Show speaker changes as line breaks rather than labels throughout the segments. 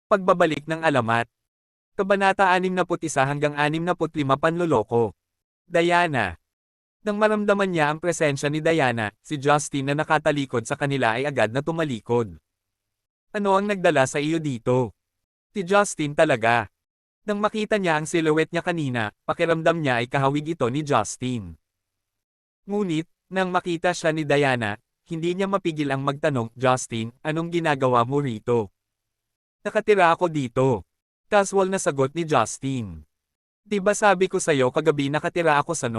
Pagbabalik ng alamat. Kabanata 61 hanggang 65 Panloloko. Diana. Nang maramdaman niya ang presensya ni Diana, si Justin na nakatalikod sa kanila ay agad na tumalikod. Ano ang nagdala sa iyo dito? Si Justin talaga. Nang makita niya ang silhouette niya kanina, pakiramdam niya ay kahawig ito ni Justin. Ngunit, nang makita siya ni Diana, hindi niya mapigil ang magtanong, Justin, anong ginagawa mo rito? Nakatira ako dito. Casual na sagot ni Justin. Di ba sabi ko sa'yo kagabi nakatira ako sa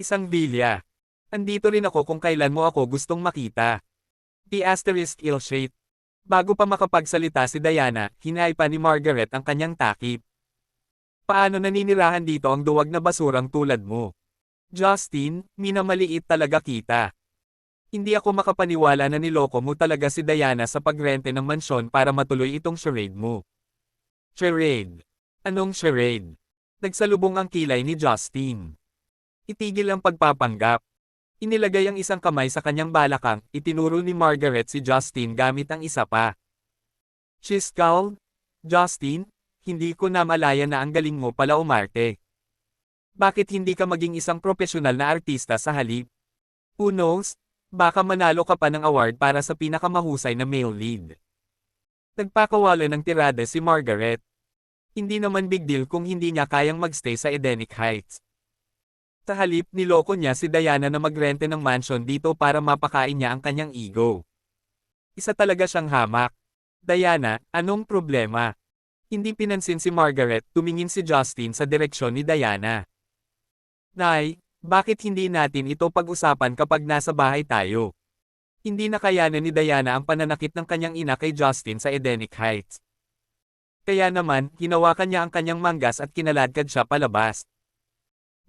isang villa. Andito rin ako kung kailan mo ako gustong makita. The asterisk ill-shaped. Bago pa makapagsalita si Diana, hinay pa ni Margaret ang kanyang takip. Paano naninirahan dito ang duwag na basurang tulad mo? Justin, minamaliit talaga kita. Hindi ako makapaniwala na niloko mo talaga si Diana sa pagrente ng mansyon para matuloy itong charade mo. Charade? Anong charade? Nagsalubong ang kilay ni Justin. Itigil ang pagpapanggap. Inilagay ang isang kamay sa kanyang balakang, itinuro ni Margaret si Justin gamit ang isa pa. She scowled. Justin, hindi ko na malaya na ang galing mo pala umarte. Bakit hindi ka maging isang profesional na artista sa halip? Who knows? Baka manalo ka pa ng award para sa pinakamahusay na male lead. Nagpakawala ng tirada si Margaret. Hindi naman big deal kung hindi niya kayang magstay sa Edenic Heights. Sa halip, niloko niya si Diana na magrente ng mansion dito para mapakain niya ang kanyang ego. Isa talaga siyang hamak. Diana, anong problema? Hindi pinansin si Margaret, tumingin si Justin sa direksyon ni Diana. Nay, bakit hindi natin ito pag-usapan kapag nasa bahay tayo? Hindi nakayanan ni Diana ang pananakit ng kanyang ina kay Justin sa Edenic Heights. Kaya naman, hinawakan niya ang kanyang manggas at kinaladkad siya palabas.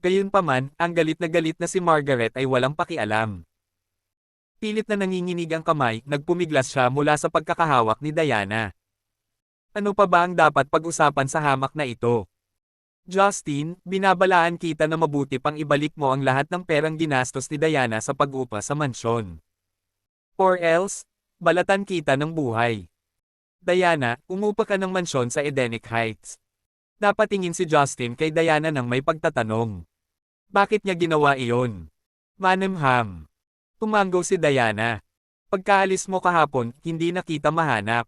Gayunpaman, ang galit na si Margaret ay walang pakialam. Pilit na nanginginig ang kamay, nagpumiglas siya mula sa pagkakahawak ni Diana. Ano pa ba ang dapat pag-usapan sa hamak na ito? Justin, binabalaan kita na mabuti pang ibalik mo ang lahat ng perang ginastos ni Diana sa pag-upa sa mansyon. Or else, balatan kita ng buhay. Diana, umupa ka ng mansyon sa Edenic Heights. Napatingin si Justin kay Diana nang may pagtatanong. Bakit niya ginawa iyon? Manamham. Tumanggo si Diana. Pagkaalis mo kahapon, hindi na kita mahanap.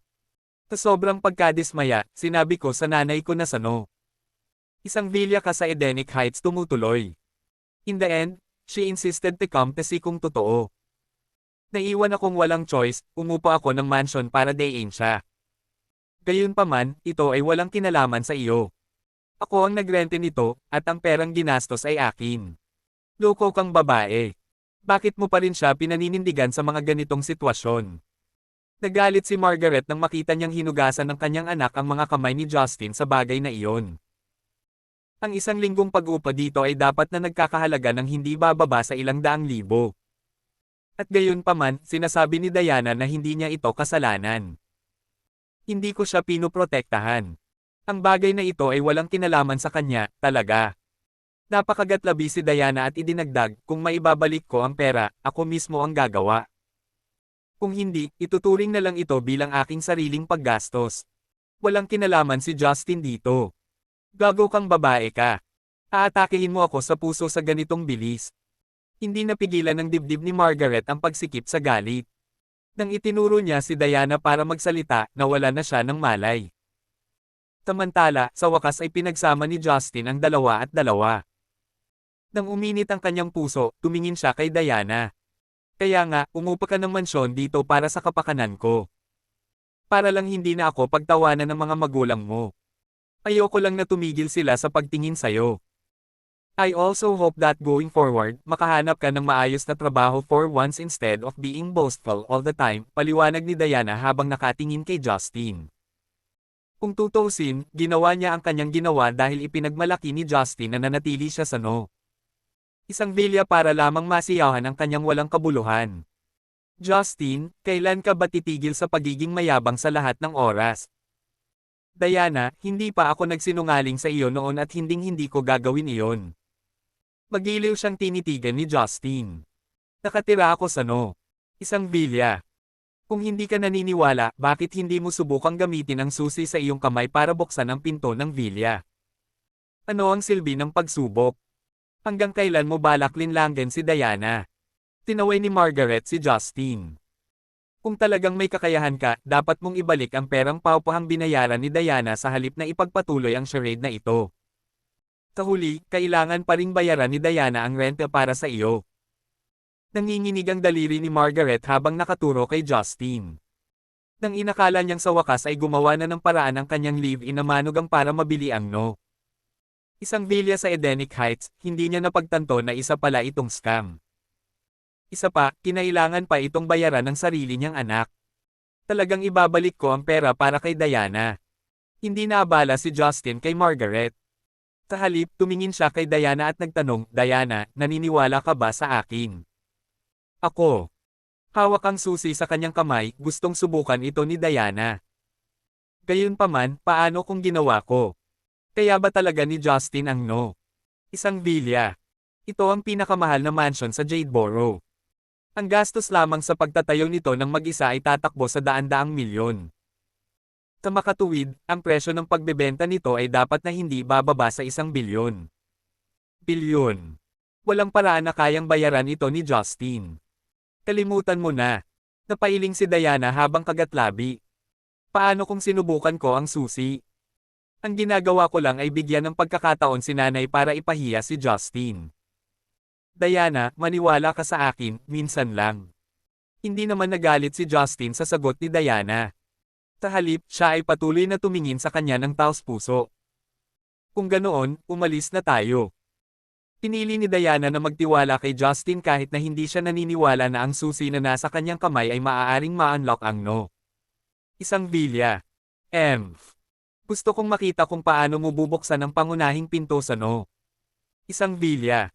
Sa sobrang pagkadismaya, sinabi ko sa nanay ko na isang villa ka sa Edenic Heights tumutuloy. In the end, she insisted to come to see kung totoo. Naiwan akong walang choice, umupa ako ng mansion para dayin siya. Gayunpaman, ito ay walang kinalaman sa iyo. Ako ang nagrente nito, at ang perang ginastos ay akin. Loko kang babae. Bakit mo pa rin siya pinaninindigan sa mga ganitong sitwasyon? Nagalit si Margaret nang makita niyang hinugasan ng kanyang anak ang mga kamay ni Justin sa bagay na iyon. Ang isang linggong pag-upa dito ay dapat na nagkakahalaga ng hindi bababa sa ilang daang libo. At gayon pa man, sinasabi ni Diana na hindi niya ito kasalanan. Hindi ko siya pinoprotektahan. Ang bagay na ito ay walang kinalaman sa kanya, talaga. Napakagatlabi si Diana at idinagdag, kung maibabalik ko ang pera, ako mismo ang gagawa. Kung hindi, ituturing na lang ito bilang aking sariling paggastos. Walang kinalaman si Justin dito. Gago kang babae ka. Aatakihin mo ako sa puso sa ganitong bilis. Hindi napigilan ng dibdib ni Margaret ang pagsikip sa galit. Nang itinuro niya si Diana para magsalita, nawala na siya ng malay. Samantala, sa wakas ay pinagsama ni Justin ang 2 at 2. Nang uminit ang kanyang puso, tumingin siya kay Diana. Kaya nga, umupa ka ng mansyon dito para sa kapakanan ko. Para lang hindi na ako pagtawanan ng mga magulang mo. Ayoko lang na tumigil sila sa pagtingin sayo. I also hope that going forward, makahanap ka ng maayos na trabaho for once instead of being boastful all the time, paliwanag ni Diana habang nakatingin kay Justin. Kung tutuusin, ginawa niya ang kanyang ginawa dahil ipinagmalaki ni Justin na nanatili siya sa isang villa para lamang masiyahan ang kanyang walang kabuluhan. Justin, kailan ka ba titigil sa pagiging mayabang sa lahat ng oras? Diana, hindi pa ako nagsinungaling sa iyo noon at hinding-hindi ko gagawin iyon. Magiliw siyang tinitigan ni Justin. Nakatira ako sa isang villa. Kung hindi ka naniniwala, bakit hindi mo subukang gamitin ang susi sa iyong kamay para buksan ang pinto ng vilya? Ano ang silbi ng pagsubok? Hanggang kailan mo balak linlangin si Diana? Tinaway ni Margaret si Justin. Kung talagang may kakayahan ka, dapat mong ibalik ang perang paupahang binayaran ni Diana sa halip na ipagpatuloy ang charade na ito. Sa huli, kailangan pa ring bayaran ni Diana ang renta para sa iyo. Nanginginig ang daliri ni Margaret habang nakaturo kay Justin. Nang inakala niyang sa wakas ay gumawa na ng paraan ang kanyang live-in na manugang para mabili ang no. Isang villa sa Edenic Heights, hindi niya napagtanto na isa pala itong scam. Isa pa, kinailangan pa itong bayaran ng sarili niyang anak. Talagang ibabalik ko ang pera para kay Diana. Hindi naabala si Justin kay Margaret. Sa halip, tumingin siya kay Diana at nagtanong, Diana, naniniwala ka ba sa akin? Ako. Hawak ang susi sa kanyang kamay, gustong subukan ito ni Diana. Gayunpaman, paano kung ginawa ko? Kaya ba talaga ni Justin ang no? Isang villa. Ito ang pinakamahal na mansion sa Jadeboro. Ang gastos lamang sa pagtatayo nito ng mag-isa ay tatakbo sa daan-daang milyon. Sa makatuwid, ang presyo ng pagbebenta nito ay dapat na hindi bababa sa 1 bilyon. Bilyon. Walang paraan na kayang bayaran ito ni Justin. Kalimutan mo na. Napailing si Diana habang kagatlabi. Paano kung sinubukan ko ang susi? Ang ginagawa ko lang ay bigyan ng pagkakataon si nanay para ipahiya si Justin. Diana, maniwala ka sa akin, minsan lang. Hindi naman nagalit si Justin sa sagot ni Diana. Sa halip, siya ay patuloy na tumingin sa kanya ng taos-puso. Kung ganoon, umalis na tayo. Pinili ni Diana na magtiwala kay Justin kahit na hindi siya naniniwala na ang susi na nasa kanyang kamay ay maaaring ma-unlock ang no. Isang villa. Gusto kong makita kung paano mo bubuksan ang pangunahing pinto sa no. Isang villa.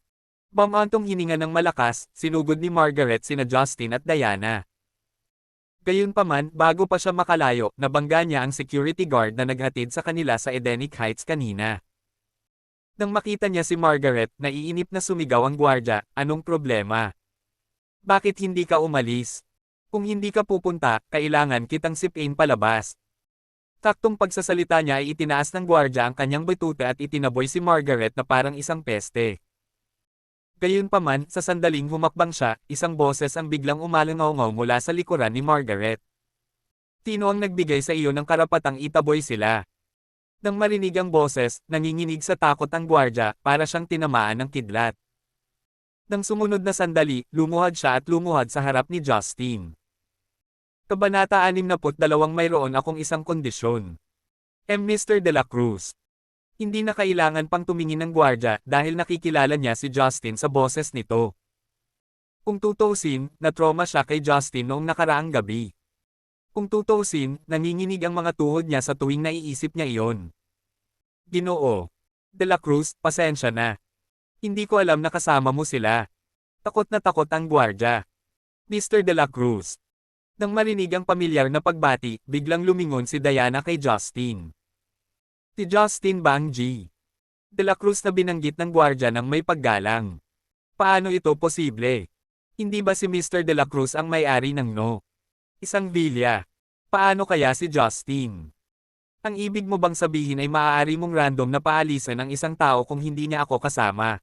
Bamantong hininga ng malakas, sinugod ni Margaret sina Justin at Diana. Gayunpaman, bago pa siya makalayo, nabangga niya ang security guard na naghatid sa kanila sa Edenic Heights kanina. Nang makita niya si Margaret, naiinip na sumigaw ang gwardya, anong problema? Bakit hindi ka umalis? Kung hindi ka pupunta, kailangan kitang sipain palabas. Taktong pagsasalita niya ay itinaas ng gwardya ang kanyang batuta at itinaboy si Margaret na parang isang peste. Gayunpaman, sa sandaling humakbang siya, isang boses ang biglang umalangaw-ngaw mula sa likuran ni Margaret. Sino ang nagbigay sa iyo ng karapatang itaboy sila? Nang marinig ang boses, nanginginig sa takot ang gwardya, para siyang tinamaan ng kidlat. Nang sumunod na sandali, lumuhad siya at lumuhad sa harap ni Justin. Kabanata 62, mayroon akong isang kondisyon. Mr. De La Cruz. Hindi na kailangan pang tumingin ng gwardya dahil nakikilala niya si Justin sa boses nito. Kung tutuusin, na-trauma siya kay Justin noong nakaraang gabi. Kung tutuusin, nanginginig ang mga tuhod niya sa tuwing naiisip niya iyon. Ginoo. De La Cruz, pasensya na. Hindi ko alam na kasama mo sila. Takot na takot ang gwardya. Mr. De La Cruz. Nang marinig ang pamilyar na pagbati, biglang lumingon si Diana kay Justin. Si Justin Bang G. De La Cruz na binanggit ng gwardya ng may paggalang. Paano ito posible? Hindi ba si Mr. De La Cruz ang may-ari ng no? Isang villa. Paano kaya si Justin? Ang ibig mo bang sabihin ay maaari mong random na paalisan ang isang tao kung hindi niya ako kasama?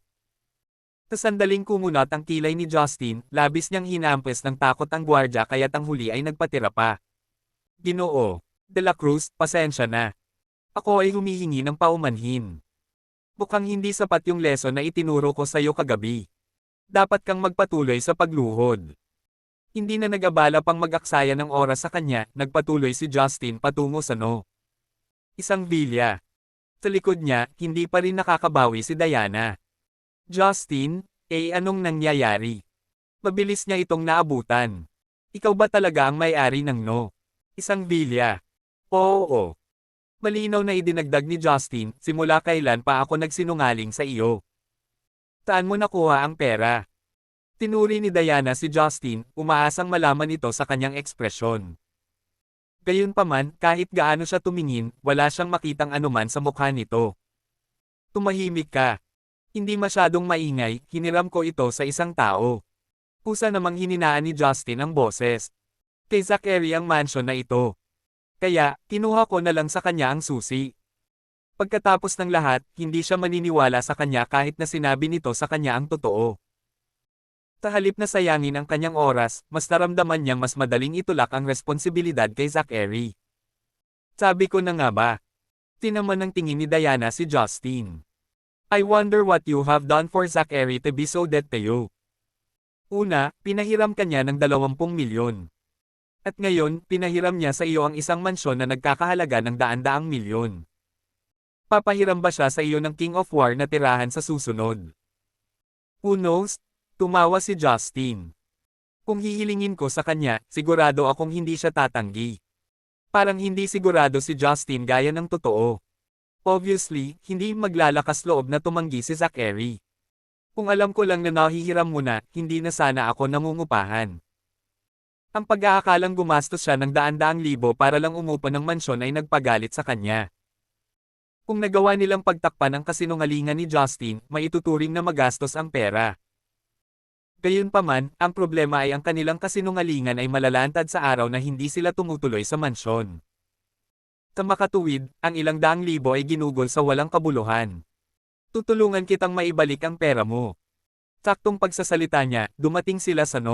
Sa sandaling kumunat ang kilay ni Justin, labis niyang hinampes ng takot ang gwardya kaya't ang huli ay nagpatira pa. Ginoo. De La Cruz, pasensya na. Ako ay humihingi ng paumanhin. Mukhang hindi sapat yung lesson na itinuro ko sa iyo kagabi. Dapat kang magpatuloy sa pagluhod. Hindi na nag-abala pang mag-aksaya ng oras sa kanya, nagpatuloy si Justin patungo sa no. Isang villa. Sa likod niya, hindi pa rin nakakabawi si Diana. Justin, anong nangyayari? Mabilis niya itong naabutan. Ikaw ba talaga ang may-ari ng no? Isang villa. Oo. Malinaw na idinagdag ni Justin, simula kailan pa ako nagsinungaling sa iyo? Saan mo nakuha ang pera? Tinuri ni Diana si Justin, umaasang malaman ito sa kanyang ekspresyon. Gayunpaman, kahit gaano siya tumingin, wala siyang makitang anuman sa mukha nito. Tumahimik ka. Hindi masyadong maingay, hiniram ko ito sa isang tao. Kusa namang hininaan ni Justin ang boses. Kay Zachary ang mansion na ito. Kaya, kinuha ko na lang sa kanya ang susi. Pagkatapos ng lahat, hindi siya maniniwala sa kanya kahit na sinabi nito sa kanya ang totoo. Sa halip na sayangin ang kanyang oras, mas naramdaman niyang mas madaling itulak ang responsibilidad kay Zachary. Sabi ko na nga ba? Tinaman ng tingin ni Diana si Justin. I wonder what you have done for Zachary to be so dead to you. Una, pinahiram ka niya ng 20 milyon. At ngayon, pinahiram niya sa iyo ang isang mansyon na nagkakahalaga ng daan-daang milyon. Papahiram ba siya sa iyo ng King of War na tirahan sa susunod? Who knows? Tumawa si Justin. Kung hihilingin ko sa kanya, sigurado akong hindi siya tatanggi. Parang hindi sigurado si Justin gaya ng totoo. Obviously, hindi maglalakas loob na tumanggi si Zachary. Kung alam ko lang na nahihiram mo na, hindi na sana ako nangungupahan. Ang pag-aakalang gumastos siya ng daan-daang libo para lang umupa ng mansyon ay nagpagalit sa kanya. Kung nagawa nilang pagtakpan ang kasinungalingan ni Justin, maituturing na magastos ang pera. Gayunpaman, ang problema ay ang kanilang kasinungalingan ay malalantad sa araw na hindi sila tumutuloy sa mansyon. Sa makatuwid, ang ilang daang libo ay ginugol sa walang kabuluhan. Tutulungan kitang maibalik ang pera mo. Saktong pagsasalita niya, dumating sila sa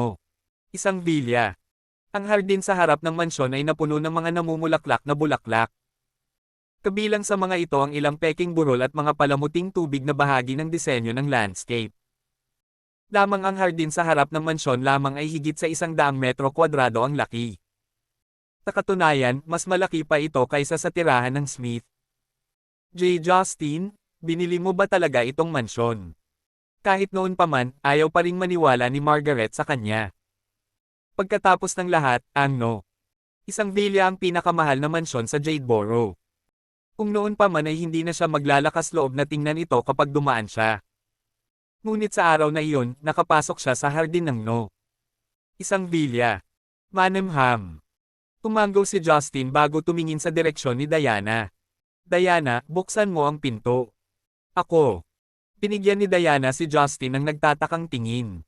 isang villa. Ang hardin sa harap ng mansyon ay napuno ng mga namumulaklak na bulaklak. Kabilang sa mga ito ang ilang peking burol at mga palamuting tubig na bahagi ng disenyo ng landscape. Lamang ang hardin sa harap ng mansyon lamang ay higit sa 100 metro kwadrado ang laki. Sa katunayan, mas malaki pa ito kaysa sa tirahan ng Smith. J. Justin, binili mo ba talaga itong mansyon? Kahit noon pa man, ayaw pa ring maniwala ni Margaret sa kanya. Pagkatapos ng lahat, ang isang villa ang pinakamahal na mansyon sa Jadeboro. Kung noon pa man ay hindi na siya maglalakas loob na tingnan ito kapag dumaan siya. Ngunit sa araw na iyon, nakapasok siya sa hardin ng isang villa. Manamham. Tumanggaw si Justin bago tumingin sa direksyon ni Diana. Diana, buksan mo ang pinto. Ako. Binigyan ni Diana si Justin ng nagtatakang tingin.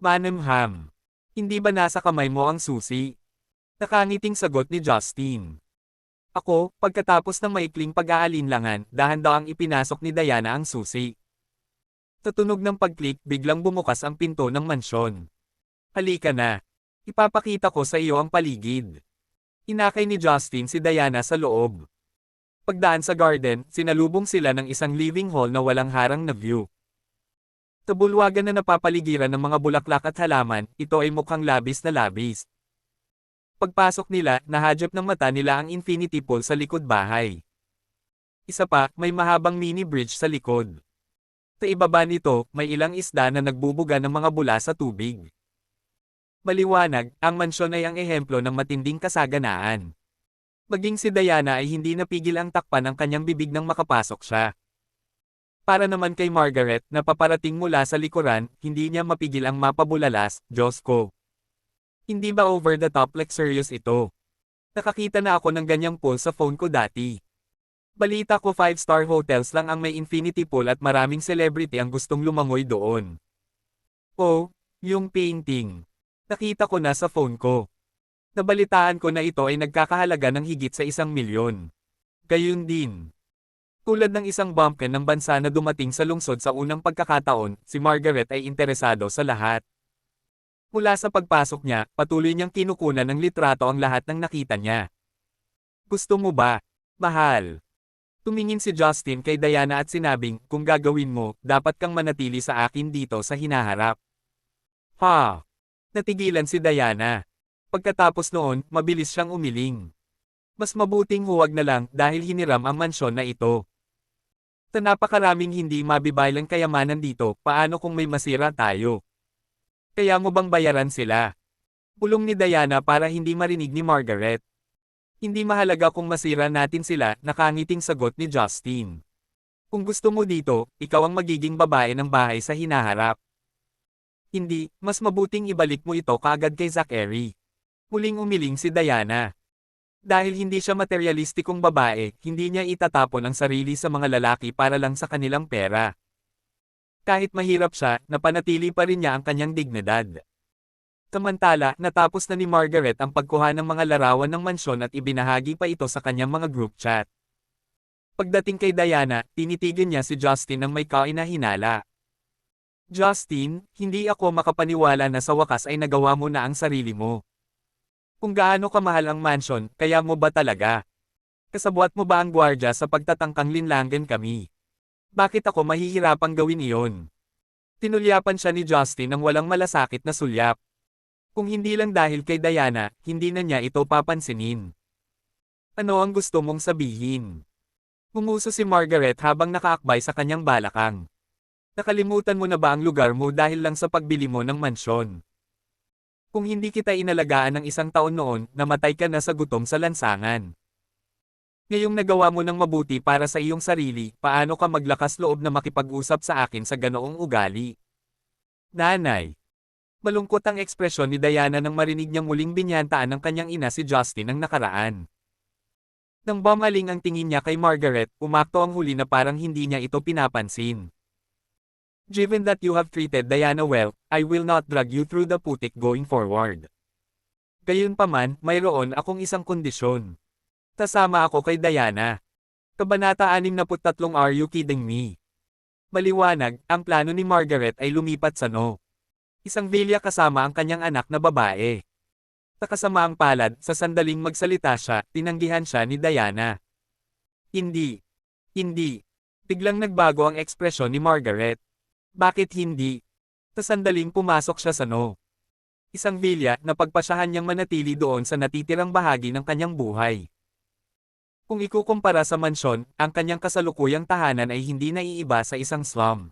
Manamham. Hindi ba nasa kamay mo ang susi? Nakangiting sagot ni Justin. Ako, pagkatapos ng maikling pag-aalinlangan, dahan-dahang ipinasok ni Diana ang susi. Sa tunog ng pag-click, biglang bumukas ang pinto ng mansyon. Halika na. Ipapakita ko sa iyo ang paligid. Inakay ni Justin si Diana sa loob. Pagdaan sa garden, sinalubong sila ng isang living hall na walang harang na view. Sa bulwagan na napapaligiran ng mga bulaklak at halaman, ito ay mukhang labis na labis. Pagpasok nila, nahadjap ng mata nila ang infinity pool sa likod bahay. Isa pa, may mahabang mini bridge sa likod. Sa ibaba nito, may ilang isda na nagbubuga ng mga bula sa tubig. Maliwanag, ang mansyon ay ang ehemplo ng matinding kasaganaan. Maging si Diana ay hindi napigil ang takpan ng kanyang bibig nang makapasok siya. Para naman kay Margaret, na paparating mula sa likuran, hindi niya mapigil ang mapabulalas, Diyos ko. Hindi ba over the top luxurious ito? Nakakita na ako ng ganyang pool sa phone ko dati. Balita ko 5-star hotels lang ang may infinity pool at maraming celebrity ang gustong lumangoy doon. Oh, yung painting. Nakita ko na sa phone ko. Nabalitaan ko na ito ay nagkakahalaga ng higit sa 1 milyon. Gayun din. Tulad ng isang bumpkin ng bansa na dumating sa lungsod sa unang pagkakataon, si Margaret ay interesado sa lahat. Mula sa pagpasok niya, patuloy niyang kinukunan ng litrato ang lahat ng nakita niya. Gusto mo ba? Mahal. Tumingin si Justin kay Diana at sinabing, kung gagawin mo, dapat kang manatili sa akin dito sa hinaharap. Ha! Natigilan si Diana. Pagkatapos noon, mabilis siyang umiling. Mas mabuting huwag na lang dahil hiniram ang mansyon na ito. Sa napakaraming hindi mabibaylang kayamanan dito, paano kung may masira tayo? Kaya mo bang bayaran sila? Pulong ni Diana para hindi marinig ni Margaret. Hindi mahalaga kung masira natin sila, nakangiting sagot ni Justin. Kung gusto mo dito, ikaw ang magiging babae ng bahay sa hinaharap. Hindi, mas mabuting ibalik mo ito kaagad kay Zachary. Muling umiling si Diana. Dahil hindi siya materialistikong babae, hindi niya itatapon ang sarili sa mga lalaki para lang sa kanilang pera. Kahit mahirap siya, napanatili pa rin niya ang kanyang dignidad. Samantala, natapos na ni Margaret ang pagkuha ng mga larawan ng mansyon at ibinahagi pa ito sa kanyang mga group chat. Pagdating kay Diana, tinitigan niya si Justin ng may kainahinala. Justin, hindi ako makapaniwala na sa wakas ay nagawa mo na ang sarili mo. Kung gaano kamahal ang mansion, kaya mo ba talaga? Kasabwat mo ba ang gwardya sa pagtatangkang linlangan kami? Bakit ako mahihirapang gawin iyon? Tinulyapan siya ni Justin ng walang malasakit na sulyap. Kung hindi lang dahil kay Diana, hindi na niya ito papansinin. Ano ang gusto mong sabihin? Ngumuso si Margaret habang nakaakbay sa kanyang balakang. Nakalimutan mo na ba ang lugar mo dahil lang sa pagbili mo ng mansyon? Kung hindi kita inalagaan ng 1 taon noon, namatay ka na sa gutom sa lansangan. Ngayong nagawa mo ng mabuti para sa iyong sarili, paano ka maglakas loob na makipag-usap sa akin sa ganoong ugali? Nanay. Malungkot ang ekspresyon ni Diana nang marinig niyang muling binyantaan ng kanyang ina si Justin ang nakaraan. Nang bumaling ang tingin niya kay Margaret, umakto ang huli na parang hindi niya ito pinapansin. Given that you have treated Diana well, I will not drag you through the putik going forward. Gayunpaman, mayroon akong isang kondisyon. Tasama ako kay Diana. Kabanata 63. Are you kidding me? Maliwanag, ang plano ni Margaret ay lumipat sa No. Isang villa kasama ang kanyang anak na babae. Sa kasamaang palad, sa sandaling magsalita siya, tinanggihan siya ni Diana. Hindi. Hindi. Biglang nagbago ang ekspresyon ni Margaret. Bakit hindi? Sa sandaling pumasok siya sa No. Isang villa na pagpasyahan niyang manatili doon sa natitirang bahagi ng kanyang buhay. Kung ikukumpara sa mansyon, ang kanyang kasalukuyang tahanan ay hindi naiiba sa isang slum.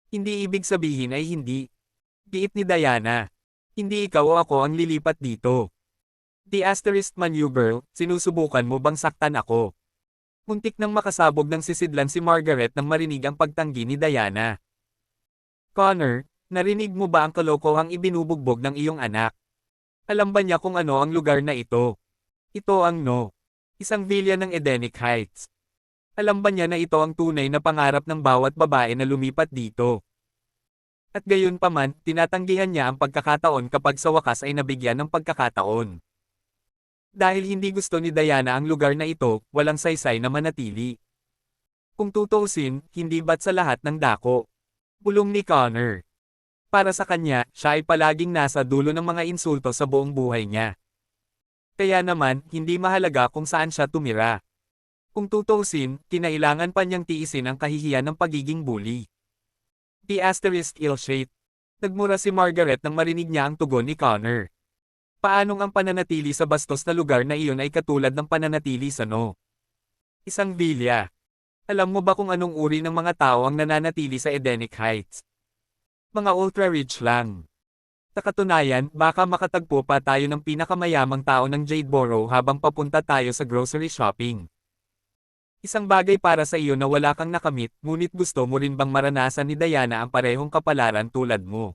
Hindi ibig sabihin ay hindi. Giit ni Diana. Hindi ikaw o ako ang lilipat dito. The asterisk man you girl, sinusubukan mo bang saktan ako? Muntik nang makasabog ng sisidlan si Margaret nang marinig ang pagtanggi ni Diana. Connor, narinig mo ba ang kalokohang ibinubugbog ng iyong anak? Alam ba niya kung ano ang lugar na ito? Ito ang No. Isang villa ng Edenic Heights. Alam ba niya na ito ang tunay na pangarap ng bawat babae na lumipat dito? At gayon pa man, tinatanggihan niya ang pagkakataon kapag sa wakas ay nabigyan ng pagkakataon. Dahil hindi gusto ni Diana ang lugar na ito, walang saysay na manatili. Kung tutuusin, hindi ba't sa lahat ng dako? Bulong ni Connor. Para sa kanya, siya ay palaging nasa dulo ng mga insulto sa buong buhay niya. Kaya naman, hindi mahalaga kung saan siya tumira. Kung tutuusin, kinailangan pa niyang tiisin ang kahihiyan ng pagiging bully. The asterisk ill-shaped. Nagmura si Margaret nang marinig niya ang tugon ni Connor. Paanong ang pananatili sa bastos na lugar na iyon ay katulad ng pananatili sa No. Isang villa. Alam mo ba kung anong uri ng mga tao ang nananatili sa Edenic Heights? Mga ultra-rich lang. Sa katunayan, baka makatagpo pa tayo ng pinakamayamang tao ng Jadeboro habang papunta tayo sa grocery shopping. Isang bagay para sa iyo na wala kang nakamit, ngunit gusto mo rin bang maranasan ni Diana ang parehong kapalaran tulad mo?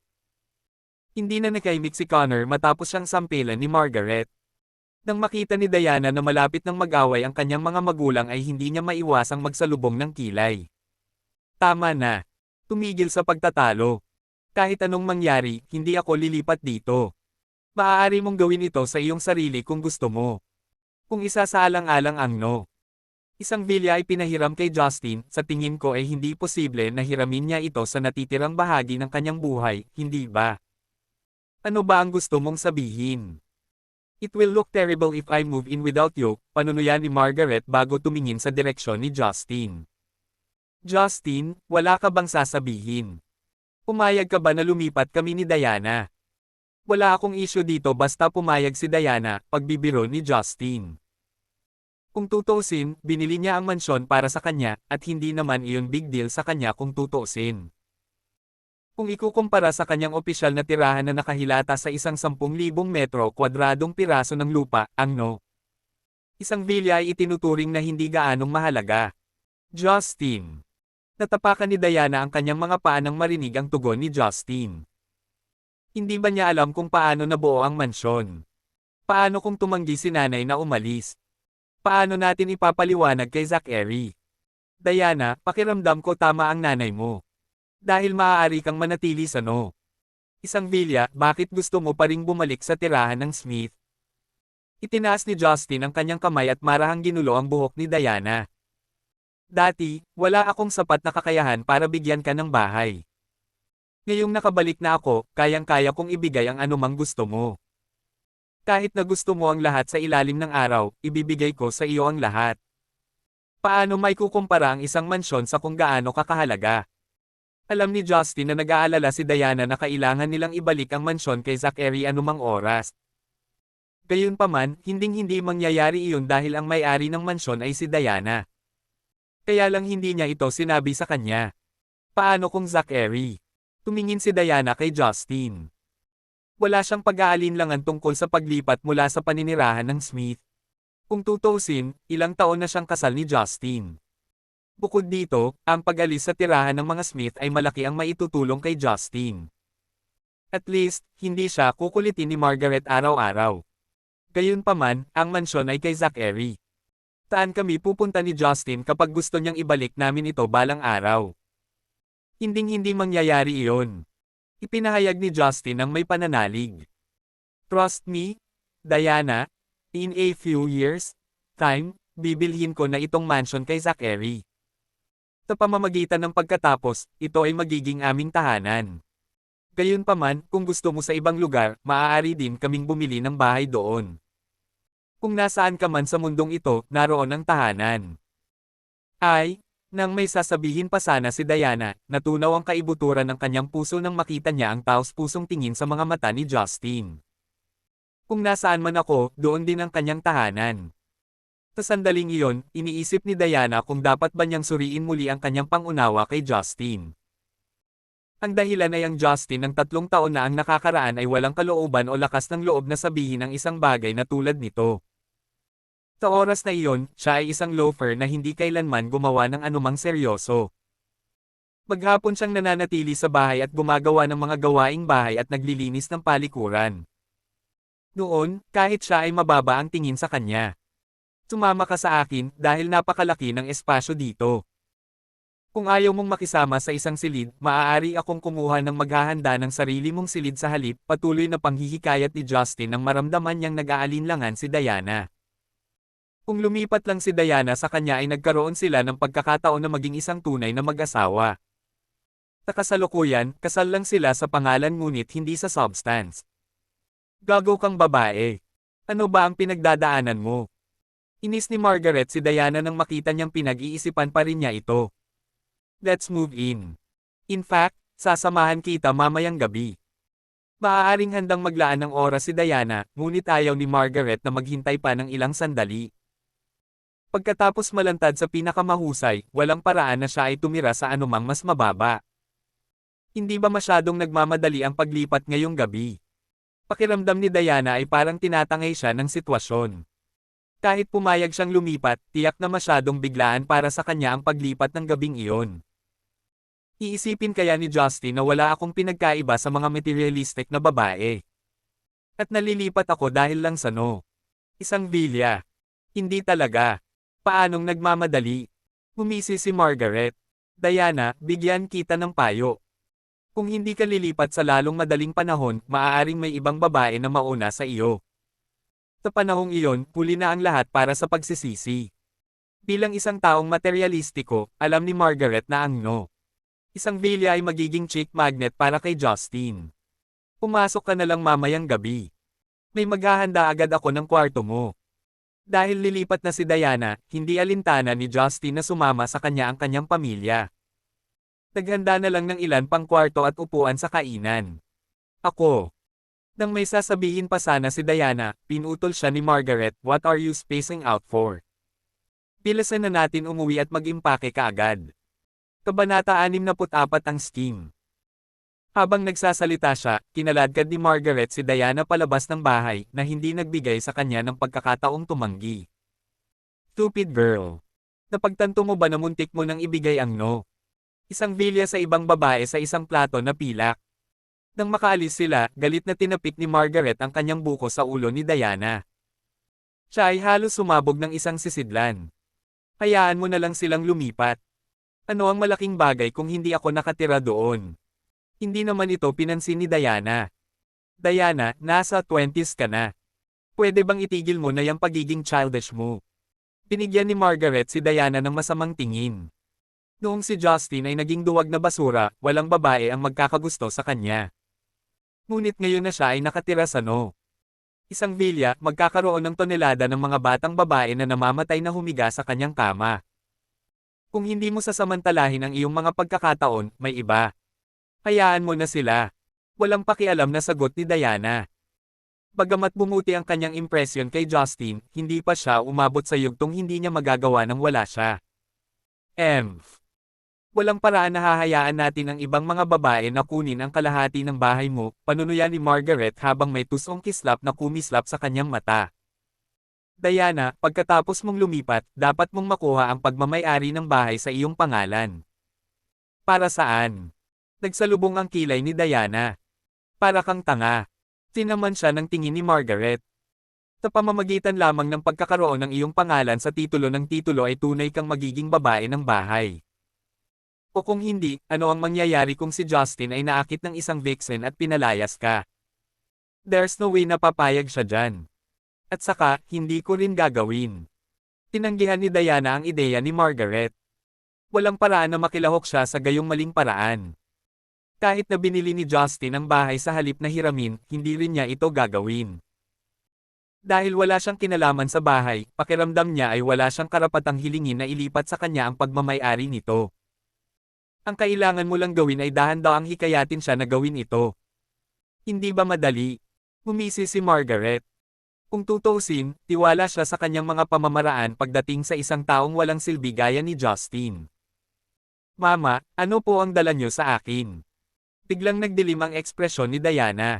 Hindi na nakaimik si Connor matapos siyang sampilan ni Margaret. Nang makita ni Diana na malapit ng mag-away ang kanyang mga magulang ay hindi niya maiwasang magsalubong ng kilay. Tama na. Tumigil sa pagtatalo. Kahit anong mangyari, hindi ako lilipat dito. Maaari mong gawin ito sa iyong sarili kung gusto mo. Kung isasaalang-alang ang No. Isang villa ay pinahiram kay Justin, sa tingin ko ay hindi posible na hiramin niya ito sa natitirang bahagi ng kanyang buhay, hindi ba? Ano ba ang gusto mong sabihin? It will look terrible if I move in without you, panunuyan ni Margaret bago tumingin sa direksyon ni Justin. Justin, wala ka bang sasabihin? Pumayag ka ba na lumipat kami ni Diana? Wala akong issue dito basta pumayag si Diana, pagbibiro ni Justin. Kung tutuusin, binili niya ang mansyon para sa kanya, at hindi naman iyon big deal sa kanya kung tutuusin. Kung ikukumpara sa kanyang opisyal na tirahan na nakahilata sa isang 10,000 metro kwadradong piraso ng lupa, ang No. Isang villa ay itinuturing na hindi gaanong mahalaga. Justin. Natapakan ni Diana ang kanyang mga paa nang marinig ang tugon ni Justin. Hindi ba niya alam kung paano nabuo ang mansyon? Paano kung tumanggi si nanay na umalis? Paano natin ipapaliwanag kay Zachary? Diana, pakiramdam ko tama ang nanay mo. Dahil maaari kang manatili sa No. Isang Villa, bakit gusto mo pa ring bumalik sa tirahan ng Smith? Itinaas ni Justin ang kanyang kamay at marahang ginulo ang buhok ni Diana. Dati, wala akong sapat na kakayahan para bigyan ka ng bahay. Ngayong nakabalik na ako, kayang-kaya kong ibigay ang anumang gusto mo. Kahit na gusto mo ang lahat sa ilalim ng araw, ibibigay ko sa iyo ang lahat. Paano may kukumpara ang isang mansyon sa kung gaano kakahalaga? Alam ni Justin na nag-aalala si Diana na kailangan nilang ibalik ang mansyon kay Zachary anumang oras. Gayunpaman, hinding-hindi mangyayari iyon dahil ang may-ari ng mansyon ay si Diana. Kaya lang hindi niya ito sinabi sa kanya. Paano kung Zachary? Tumingin si Diana kay Justin. Wala siyang pag-aalinlangan tungkol sa paglipat mula sa paninirahan ng Smith. Kung tutuusin, ilang taon na siyang kasal ni Justin. Bukod dito, ang pag-alis sa tirahan ng mga Smith ay malaki ang maitutulong kay Justin. At least, hindi siya kukulitin ni Margaret araw-araw. Gayunpaman, ang mansyon ay kay Zachary. Saan kami pupunta ni Justin kapag gusto niyang ibalik namin ito balang araw? Hinding-hindi mangyayari iyon. Ipinahayag ni Justin ang may pananalig. Trust me, Diana, in a few years, bibilhin ko na itong mansion kay Zachary. Sa pamamagitan ng pagkatapos, ito ay magiging aming tahanan. Gayunpaman, kung gusto mo sa ibang lugar, maaari din kaming bumili ng bahay doon. Kung nasaan ka man sa mundong ito, naroon ang tahanan. Nang may sasabihin pa sana si Diana, natunaw ang kaibuturan ng kanyang puso nang makita niya ang taos-pusong tingin sa mga mata ni Justin. Kung nasaan man ako, doon din ang kanyang tahanan. Sa sandaling iyon, iniisip ni Diana kung dapat ba niyang suriin muli ang kanyang pangunawa kay Justin. Ang dahilan ay ang Justin ng 3 taon na ang nakakaraan ay walang kalooban o lakas ng loob na sabihin ang isang bagay na tulad nito. Sa oras na iyon, siya ay isang loafer na hindi kailanman gumawa ng anumang seryoso. Maghapon siyang nananatili sa bahay at gumagawa ng mga gawaing bahay at naglilinis ng palikuran. Noon, kahit siya ay mababa ang tingin sa kanya. Sumama ka sa akin dahil napakalaki ng espasyo dito. Kung ayaw mong makisama sa isang silid, maaari akong kumuha ng maghahanda ng sarili mong silid sa halip, patuloy na panghihikayat ni Justin nang maramdaman niyang nag-aalinlangan si Diana. Kung lumipat lang si Diana sa kanya ay nagkaroon sila ng pagkakataon na maging isang tunay na mag-asawa. Sa kasalukuyan, kasal lang sila sa pangalan ngunit hindi sa substance. Gago kang babae. Ano ba ang pinagdadaanan mo? Inis ni Margaret si Diana nang makita niyang pinag-iisipan pa rin niya ito. Let's move in. In fact, sasamahan kita mamayang gabi. Maaaring handang maglaan ng oras si Diana, ngunit ayaw ni Margaret na maghintay pa ng ilang sandali. Pagkatapos malantad sa pinakamahusay, walang paraan na siya ay tumira sa anumang mas mababa. Hindi ba masyadong nagmamadali ang paglipat ngayong gabi? Pakiramdam ni Diana ay parang tinatangay siya ng sitwasyon. Kahit pumayag siyang lumipat, tiyak na masyadong biglaan para sa kanya ang paglipat ng gabing iyon. Iisipin kaya ni Justin na wala akong pinagkaiba sa mga materialistic na babae. At nalilipat ako dahil lang sa isang villa. Hindi talaga. Paanong nagmamadali? Humisi si Margaret. Diana, bigyan kita ng payo. Kung hindi ka lilipat sa lalong madaling panahon, maaaring may ibang babae na mauna sa iyo. Sa panahong iyon, huli na ang lahat para sa pagsisisi. Bilang isang taong materialistiko, alam ni Margaret na ang isang villa ay magiging chick magnet para kay Justin. Pumasok ka na lang mamayang gabi. May maghahanda agad ako ng kwarto mo. Dahil lilipat na si Diana, hindi alintana ni Justin na sumama sa kanya ang kanyang pamilya. Naghanda na lang ng ilan pang kwarto at upuan sa kainan. Ako. Nang may sasabihin pa sana si Diana, pinutol siya ni Margaret, what are you spacing out for? Bilisan na natin umuwi at mag-impake kaagad. Kabanata 64 ang scheme. Habang nagsasalita siya, kinaladkad ni Margaret si Diana palabas ng bahay na hindi nagbigay sa kanya ng pagkakataong tumanggi. Stupid girl. Napagtanto mo ba na muntik mo nang ibigay ang isang villa sa ibang babae sa isang plato na pilak? Nang makaalis sila, galit na tinapik ni Margaret ang kanyang buko sa ulo ni Diana. Siya ay halos sumabog ng isang sisidlan. Hayaan mo na lang silang lumipat. Ano ang malaking bagay kung hindi ako nakatira doon? Hindi naman ito pinansin ni Diana. Diana, nasa 20s ka na. Pwede bang itigil mo na yung pagiging childish mo? Binigyan ni Margaret si Diana ng masamang tingin. Noong si Justin ay naging duwag na basura, walang babae ang magkakagusto sa kanya. Ngunit ngayon na siya ay nakatira sa isang villa, magkakaroon ng tonelada ng mga batang babae na namamatay na humiga sa kanyang kama. Kung hindi mo sasamantalahin ang iyong mga pagkakataon, may iba. Hayaan mo na sila. Walang pakialam na sagot ni Diana. Bagamat bumuti ang kanyang impresyon kay Justin, hindi pa siya umabot sa yugtong hindi niya magagawa nang wala siya. Walang paraan na hahayaan natin ang ibang mga babae na kunin ang kalahati ng bahay mo, panunuya ni Margaret habang may tusong kislap na kumislap sa kanyang mata. Diana, pagkatapos mong lumipat, dapat mong makuha ang pagmamay-ari ng bahay sa iyong pangalan. Para saan? Nagsalubong ang kilay ni Diana. Para kang tanga. Tinaman siya ng tingin ni Margaret. Sa pamamagitan lamang ng pagkakaroon ng iyong pangalan sa titulo ng titulo ay tunay kang magiging babae ng bahay. O kung hindi, ano ang mangyayari kung si Justin ay naakit ng isang vixen at pinalayas ka? There's no way na papayag siya dyan. At saka, hindi ko rin gagawin. Tinanggihan ni Diana ang ideya ni Margaret. Walang paraan na makilahok siya sa gayong maling paraan. Kahit na binili ni Justin ang bahay sa halip na hiramin, hindi rin niya ito gagawin. Dahil wala siyang kinalaman sa bahay, pakiramdam niya ay wala siyang karapatang hilingin na ilipat sa kanya ang pagmamay-ari nito. Ang kailangan mo lang gawin ay dahan-dahang hikayatin siya na gawin ito. Hindi ba madali? Humisi si Margaret. Kung tutuusin, tiwala siya sa kanyang mga pamamaraan pagdating sa isang taong walang silbi gaya ni Justin. Mama, ano po ang dala niyo sa akin? Biglang nagdilim ang ekspresyon ni Diana.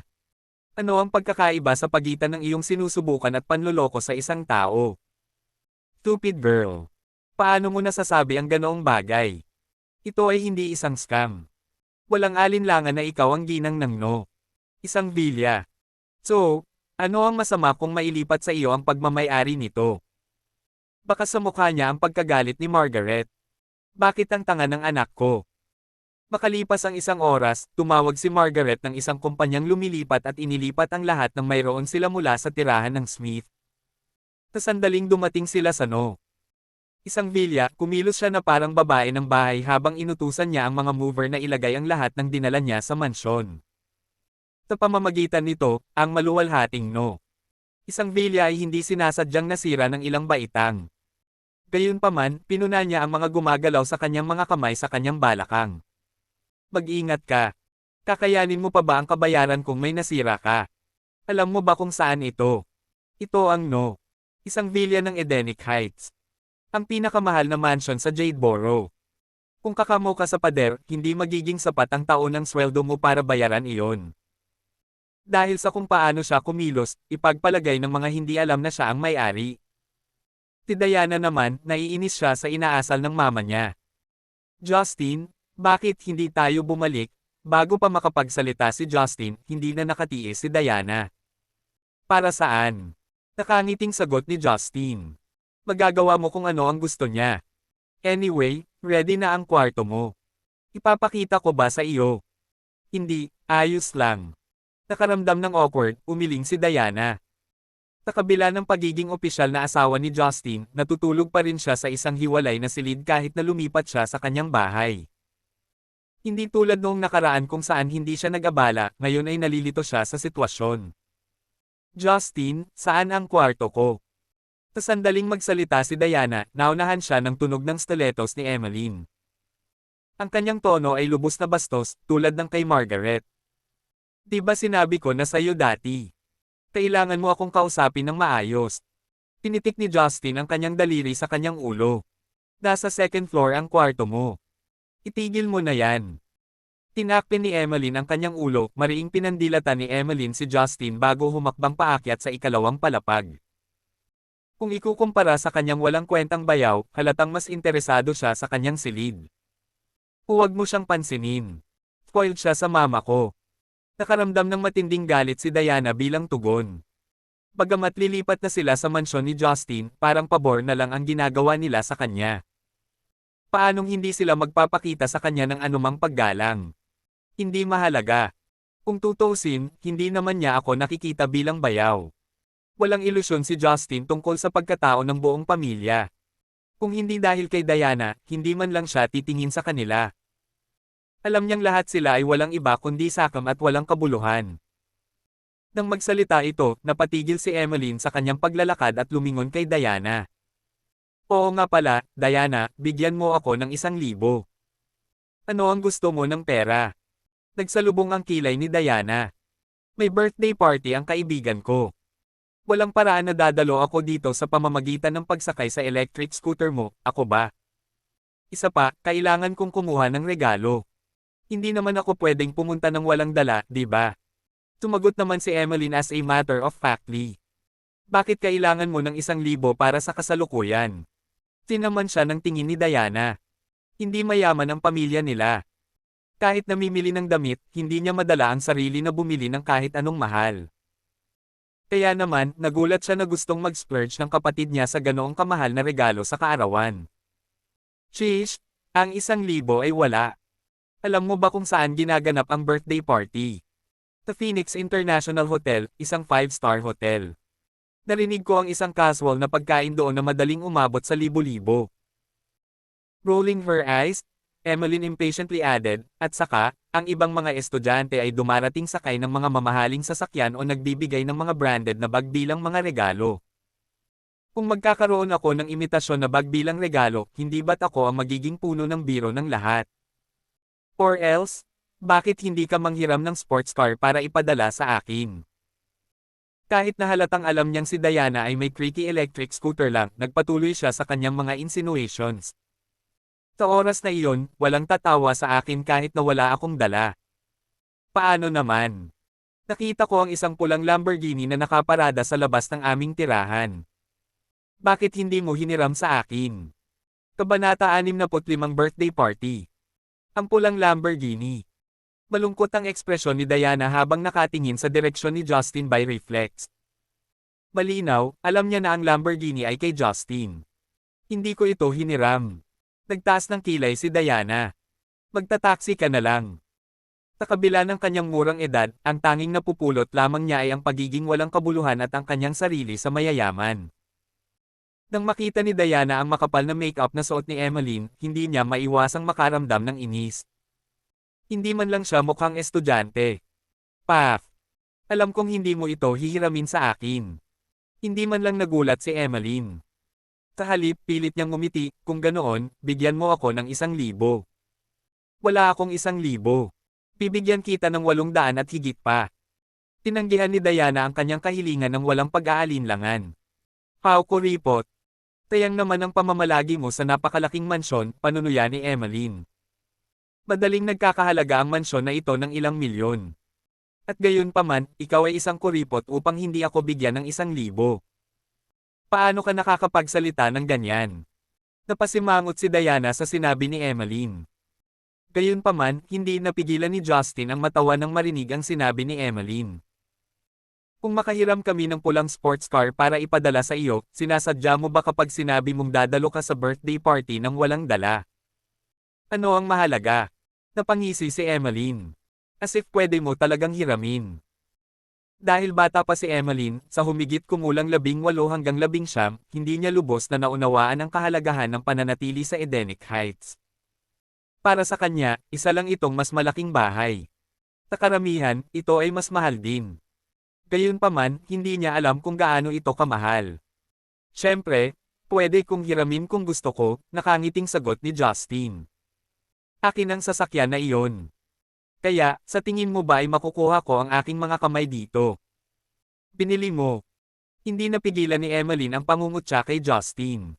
Ano ang pagkakaiba sa pagitan ng iyong sinusubukan at panloloko sa isang tao? Stupid girl. Paano mo nasasabi ang ganoong bagay? Ito ay hindi isang scam. Walang alinlangan na ikaw ang ginang ng isang villa. So, ano ang masama kung mailipat sa iyo ang pagmamay-ari nito? Baka sa mukha niya ang pagkagalit ni Margaret. Bakit ang tanga ng anak ko? Makalipas ang isang oras, tumawag si Margaret ng isang kumpanyang lumilipat at inilipat ang lahat ng mayroon sila mula sa tirahan ng Smith. Sa sandaling dumating sila sa isang villa, kumilos siya na parang babae ng bahay habang inutusan niya ang mga mover na ilagay ang lahat ng dinala niya sa mansyon. Sa pamamagitan nito, ang maluwalhating isang villa ay hindi sinasadyang nasira ng ilang baitang. Gayunpaman, pinuna niya ang mga gumagalaw sa kanyang mga kamay sa kanyang balakang. Mag-ingat ka. Kakayanin mo pa ba ang kabayaran kung may nasira ka? Alam mo ba kung saan ito? Ito ang isang villa ng Edenic Heights. Ang pinakamahal na mansion sa Jadeboro. Kung kakamo ka sa pader, hindi magiging sapat ang taon ng sweldo mo para bayaran iyon. Dahil sa kung paano siya kumilos, ipagpalagay ng mga hindi alam na siya ang may-ari. Si Diana naman, naiinis siya sa inaasal ng mama niya. Justin, bakit hindi tayo bumalik? Bago pa makapagsalita si Justin, hindi na nakatiis si Diana. Para saan? Nakangiting sagot ni Justin. Magagawa mo kung ano ang gusto niya. Anyway, ready na ang kwarto mo. Ipapakita ko ba sa iyo? Hindi, ayos lang. Nakaramdam ng awkward, umiling si Diana. Sa kabila ng pagiging opisyal na asawa ni Justin, natutulog pa rin siya sa isang hiwalay na silid kahit na lumipat siya sa kanyang bahay. Hindi tulad noong nakaraan kung saan hindi siya nag-abala, ngayon ay nalilito siya sa sitwasyon. Justin, saan ang kwarto ko? Sa sandaling magsalita si Diana, naunahan siya ng tunog ng stilettos ni Emmeline. Ang kanyang tono ay lubos na bastos, tulad ng kay Margaret. Di ba sinabi ko na sa'yo dati? Kailangan mo akong kausapin ng maayos. Tinitik ni Justin ang kanyang daliri sa kanyang ulo. Nasa second floor ang kwarto mo. Itigil mo na yan. Tinakpin ni Emmeline ang kanyang ulo, mariing pinandilatan ni Emmeline si Justin bago humakbang paakyat sa ikalawang palapag. Kung ikukumpara sa kanyang walang kwentang bayaw, halatang mas interesado siya sa kanyang silid. Huwag mo siyang pansinin. Spoiled siya sa mama ko. Nakaramdam ng matinding galit si Diana bilang tugon. Bagamat lilipat na sila sa mansyon ni Justin, parang pabor na lang ang ginagawa nila sa kanya. Paanong hindi sila magpapakita sa kanya ng anumang paggalang? Hindi mahalaga. Kung tutuusin, hindi naman niya ako nakikita bilang bayaw. Walang ilusyon si Justin tungkol sa pagkatao ng buong pamilya. Kung hindi dahil kay Diana, hindi man lang siya titingin sa kanila. Alam niyang lahat sila ay walang iba kundi sakam at walang kabuluhan. Nang magsalita ito, napatigil si Emmeline sa kanyang paglalakad at lumingon kay Diana. Oo nga pala, Diana, bigyan mo ako ng 1,000. Ano ang gusto mo ng pera? Nagsalubong ang kilay ni Diana. May birthday party ang kaibigan ko. Walang paraan na dadalo ako dito sa pamamagitan ng pagsakay sa electric scooter mo, ako ba? Isa pa, kailangan kong kumuha ng regalo. Hindi naman ako pwedeng pumunta ng walang dala, di ba? Tumagot naman si Emmeline as a matter of factly. Bakit kailangan mo ng 1,000 para sa kasalukuyan? Tinaman siya ng tingin ni Diana. Hindi mayaman ang pamilya nila. Kahit namimili ng damit, hindi niya madala ang sarili na bumili ng kahit anong mahal. Kaya naman, nagulat siya na gustong mag-splurge ng kapatid niya sa ganoong kamahal na regalo sa kaarawan. Sheesh, ang 1,000 ay wala. Alam mo ba kung saan ginaganap ang birthday party? Sa Phoenix International Hotel, isang 5-star hotel. Narinig ko ang isang casual na pagkain doon na madaling umabot sa libo-libo. Rolling her eyes, Emmeline impatiently added, at saka, ang ibang mga estudyante ay dumarating sakay ng mga mamahaling sasakyan o nagbibigay ng mga branded na bag bilang mga regalo. Kung magkakaroon ako ng imitasyon na bag bilang regalo, hindi ba't ako ang magiging puno ng biro ng lahat? Or else, bakit hindi ka manghiram ng sports car para ipadala sa akin? Kahit na halatang alam niyang si Diana ay may creaky electric scooter lang, nagpatuloy siya sa kanyang mga insinuations. Sa oras na iyon, walang tatawa sa akin kahit na wala akong dala. Paano naman? Nakita ko ang isang pulang Lamborghini na nakaparada sa labas ng aming tirahan. Bakit hindi mo hiniram sa akin? Kabanata 65 birthday party. Ang pulang Lamborghini. Malungkot ang ekspresyon ni Diana habang nakatingin sa direksyon ni Justin by reflex. Malinaw, alam niya na ang Lamborghini ay kay Justin. Hindi ko ito hiniram. Nagtaas ng kilay si Diana. Magtataksi ka na lang. Sa kabila ng kanyang murang edad, ang tanging napupulot lamang niya ay ang pagiging walang kabuluhan at ang kanyang sarili sa mayayaman. Nang makita ni Diana ang makapal na makeup na suot ni Emmeline, hindi niya maiwasang makaramdam ng inis. Hindi man lang siya mukhang estudyante. Paf! Alam kong hindi mo ito hihiramin sa akin. Hindi man lang nagulat si Emmeline. Sa halip, pilit niyang ngumiti, kung ganoon, bigyan mo ako ng 1,000. Wala akong 1,000. Bibigyan kita ng 800 at higit pa. Tinanggihan ni Diana ang kanyang kahilingan ng walang pag-aalinlangan. Pau kuripot. Tayang naman ang pamamalagi mo sa napakalaking mansyon, panunuya ni Emmeline. Madaling nagkakahalaga ang mansyon na ito ng ilang milyon. At gayon pa man, ikaw ay isang kuripot upang hindi ako bigyan ng 1,000. Paano ka nakakapagsalita ng ganyan? Napasimangot si Diana sa sinabi ni Emmeline. Gayon pa man, hindi napigilan ni Justin ang matawa nang marinig ang sinabi ni Emmeline. Kung makahiram kami ng pulang sports car para ipadala sa iyo, sinasadya mo ba kapag sinabi mong dadalo ka sa birthday party nang walang dala? Ano ang mahalaga? Napangisi si Emmeline. As if pwede mo talagang hiramin. Dahil bata pa si Emmeline, sa humigit kumulang 18 hanggang 19, hindi niya lubos na naunawaan ang kahalagahan ng pananatili sa Edenic Heights. Para sa kanya, isa lang itong mas malaking bahay. Sa karamihan, ito ay mas mahal din. Gayunpaman, hindi niya alam kung gaano ito kamahal. Siyempre, pwede kong hiramin kung gusto ko, nakangiting sagot ni Justin. Akin ang sasakyan na iyon. Kaya, sa tingin mo ba ay makukuha ko ang aking mga kamay dito? Binili mo. Hindi napigilan ni Emmeline ang pangungutya kay Justin.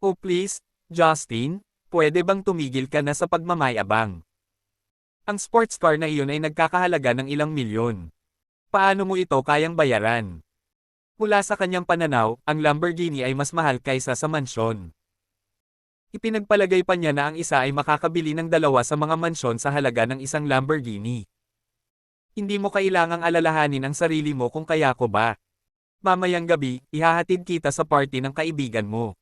Oh please, Justin, pwede bang tumigil ka na sa pagmamayabang? Ang sports car na iyon ay nagkakahalaga ng ilang milyon. Paano mo ito kayang bayaran? Mula sa kanyang pananaw, ang Lamborghini ay mas mahal kaysa sa mansyon. Ipinagpalagay pa niya na ang isa ay makakabili ng 2 sa mga mansyon sa halaga ng isang Lamborghini. Hindi mo kailangang alalahanin ang sarili mo kung kaya ko ba. Mamayang gabi, ihahatid kita sa party ng kaibigan mo.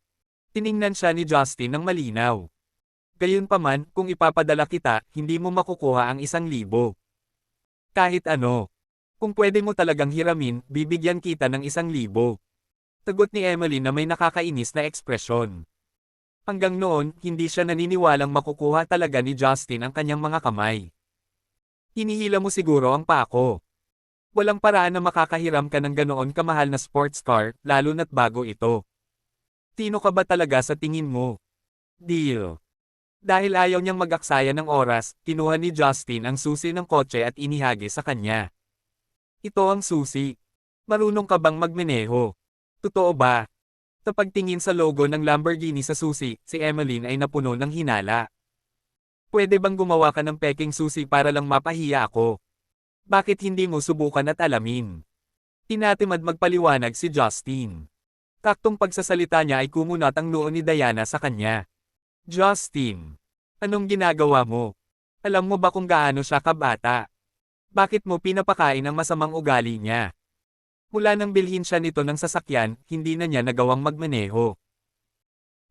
Tiningnan siya ni Justin ng malinaw. Gayunpaman, kung ipapadala kita, hindi mo makukuha ang 1,000. Kahit ano. Kung pwede mo talagang hiramin, bibigyan kita ng 1,000. Sagot ni Emily na may nakakainis na ekspresyon. Hanggang noon, hindi siya naniniwalang makukuha talaga ni Justin ang kanyang mga kamay. Hinihila mo siguro ang pako. Walang paraan na makakahiram ka ng ganoon kamahal na sports car, lalo na't bago ito. Tino ka ba talaga sa tingin mo? Deal. Dahil ayaw niyang mag-aksaya ng oras, kinuha ni Justin ang susi ng kotse at inihagi sa kanya. Ito ang susi. Marunong ka bang magmeneho? Totoo ba? Sa pagtingin sa logo ng Lamborghini sa susi, si Emeline ay napuno ng hinala. Pwede bang gumawa ka ng peking susi para lang mapahiya ako? Bakit hindi mo subukan at alamin? Tinatimad magpaliwanag si Justin. Taktong pagsasalita niya ay kumunat ang noo ni Diana sa kanya. Justin, anong ginagawa mo? Alam mo ba kung gaano siya kabata? Bakit mo pinapakain ang masamang ugali niya? Mula nang bilhin siya nito ng sasakyan, hindi na niya nagawang magmaneho.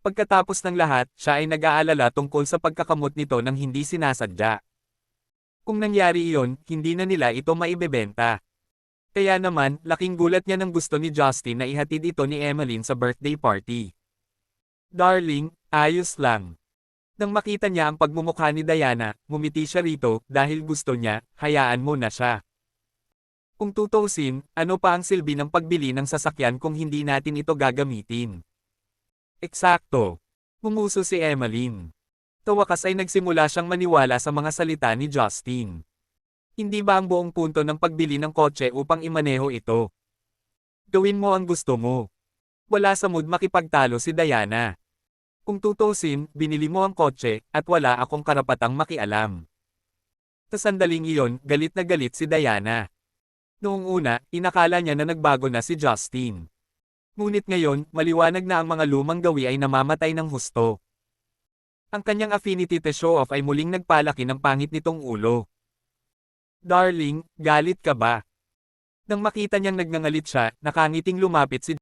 Pagkatapos ng lahat, siya ay nag-aalala tungkol sa pagkakamot nito nang hindi sinasadya. Kung nangyari iyon, hindi na nila ito maibebenta. Kaya naman, laking gulat niya nang gusto ni Justin na ihatid ito ni Emeline sa birthday party. Darling, ayos lang. Nang makita niya ang pagmumukha ni Diana, ngumiti siya rito dahil gusto niya, hayaan mo na siya. Kung tutuusin, ano pa ang silbi ng pagbili ng sasakyan kung hindi natin ito gagamitin? Eksakto. Ngumuso si Emeline. Sa wakas ay nagsimula siyang maniwala sa mga salita ni Justin. Hindi ba ang buong punto ng pagbili ng kotse upang imaneho ito? Gawin mo ang gusto mo. Wala sa mood makipagtalo si Diana. Kung tutuusin, binili mo ang kotse, at wala akong karapatang makialam. Sa sandaling iyon, galit na galit si Diana. Noong una, inakala niya na nagbago na si Justin. Ngunit ngayon, maliwanag na ang mga lumang gawi ay namamatay ng husto. Ang kanyang affinity to show off ay muling nagpalaki ng pangit nitong ulo. Darling, galit ka ba? Nang makita niyang nagngangalit siya, nakangiting lumapit si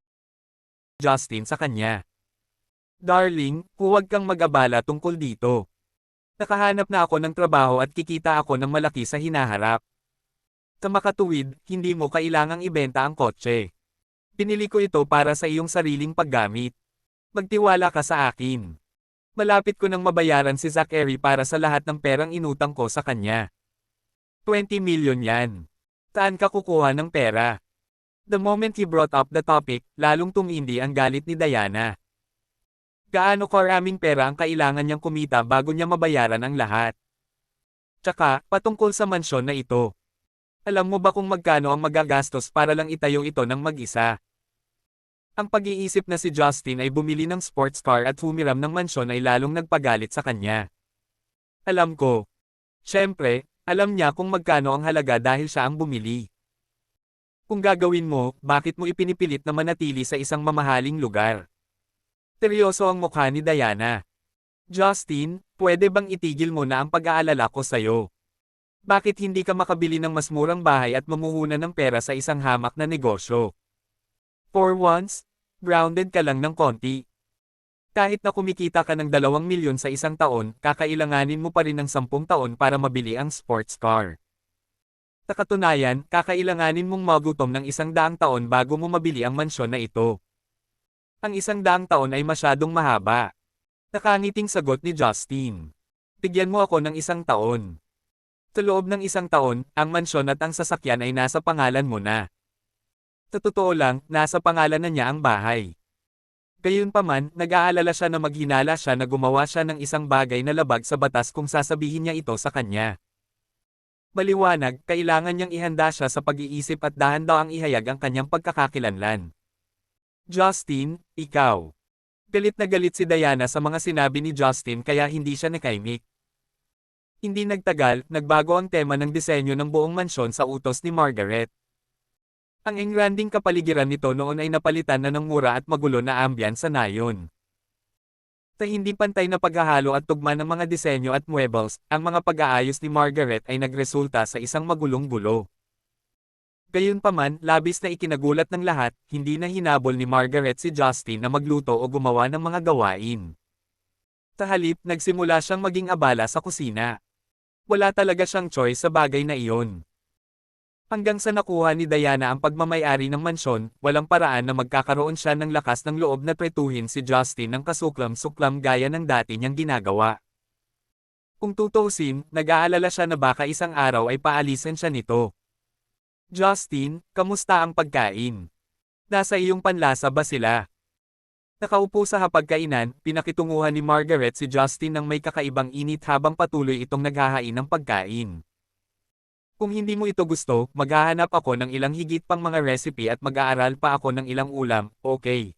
Justin sa kanya. Darling, huwag kang mag-abala tungkol dito. Nakahanap na ako ng trabaho at kikita ako ng malaki sa hinaharap. Sa makatuwid, hindi mo kailangang ibenta ang kotse. Pinili ko ito para sa iyong sariling paggamit. Magtiwala ka sa akin. Malapit ko nang mabayaran si Zachary para sa lahat ng perang inutang ko sa kanya. 20 million yan. Saan ka kukuha ng pera? The moment he brought up the topic, lalong tumindi ang galit ni Diana. Gaano karaming pera ang kailangan niyang kumita bago niya mabayaran ang lahat? Tsaka, patungkol sa mansyon na ito. Alam mo ba kung magkano ang magagastos para lang itayo ito ng mag-isa? Ang pag-iisip na si Justin ay bumili ng sports car at humiram ng mansyon ay lalong nagpagalit sa kanya. Alam ko. Siyempre, alam niya kung magkano ang halaga dahil siya ang bumili. Kung gagawin mo, bakit mo ipinipilit na manatili sa isang mamahaling lugar? Seryoso ang mukha ni Diana. Justin, pwede bang itigil mo na ang pag-aalala ko sa'yo? Bakit hindi ka makabili ng mas murang bahay at mamuhunan ng pera sa isang hamak na negosyo? For once, grounded ka lang ng konti. Kahit na kumikita ka ng 2 milyon sa isang taon, kakailanganin mo pa rin ng 10 taon para mabili ang sports car. Sa katunayan, kakailanganin mong magutom ng 100 taon bago mo mabili ang mansyon na ito. Ang 100 taon ay masyadong mahaba. Nakangiting sagot ni Justin. Bigyan mo ako ng 1 taon. Sa loob ng 1 taon, ang mansyon at ang sasakyan ay nasa pangalan mo na. Sa totoo lang, nasa pangalan na niya ang bahay. Gayunpaman, nag-aalala siya na maghinala siya na gumawa siya ng isang bagay na labag sa batas kung sasabihin niya ito sa kanya. Maliwanag, kailangan niyang ihanda siya sa pag-iisip at dahan-dahang ihayag ang kanyang pagkakakilanlan. Justin, ikaw. Galit na galit si Diana sa mga sinabi ni Justin kaya hindi siya nakaimik. Hindi nagtagal, nagbago ang tema ng disenyo ng buong mansyon sa utos ni Margaret. Ang engranding kapaligiran nito noon ay napalitan na ng mura at magulo na ambience sa nayon. Sa hindi pantay na paghahalo at tugma ng mga disenyo at muebles, ang mga pag-aayos ni Margaret ay nagresulta sa isang magulong gulo. Gayunpaman, labis na ikinagulat ng lahat, hindi na hinabol ni Margaret si Justin na magluto o gumawa ng mga gawain. Sa halip, nagsimula siyang maging abala sa kusina. Wala talaga siyang choice sa bagay na iyon. Hanggang sa nakuha ni Diana ang pagmamayari ng mansyon, walang paraan na magkakaroon siya ng lakas ng loob na tretuhin si Justin ng kasuklam-suklam gaya ng dati niyang ginagawa. Kung tutuusin, nag-aalala siya na baka isang araw ay paalisin siya nito. Justin, kamusta ang pagkain? Nasa iyong panlasa ba sila? Nakaupo sa hapagkainan, pinakitunguhan ni Margaret si Justin ng may kakaibang init habang patuloy itong naghahain ng pagkain. Kung hindi mo ito gusto, maghahanap ako ng ilang higit pang mga recipe at mag-aaral pa ako ng ilang ulam, okay?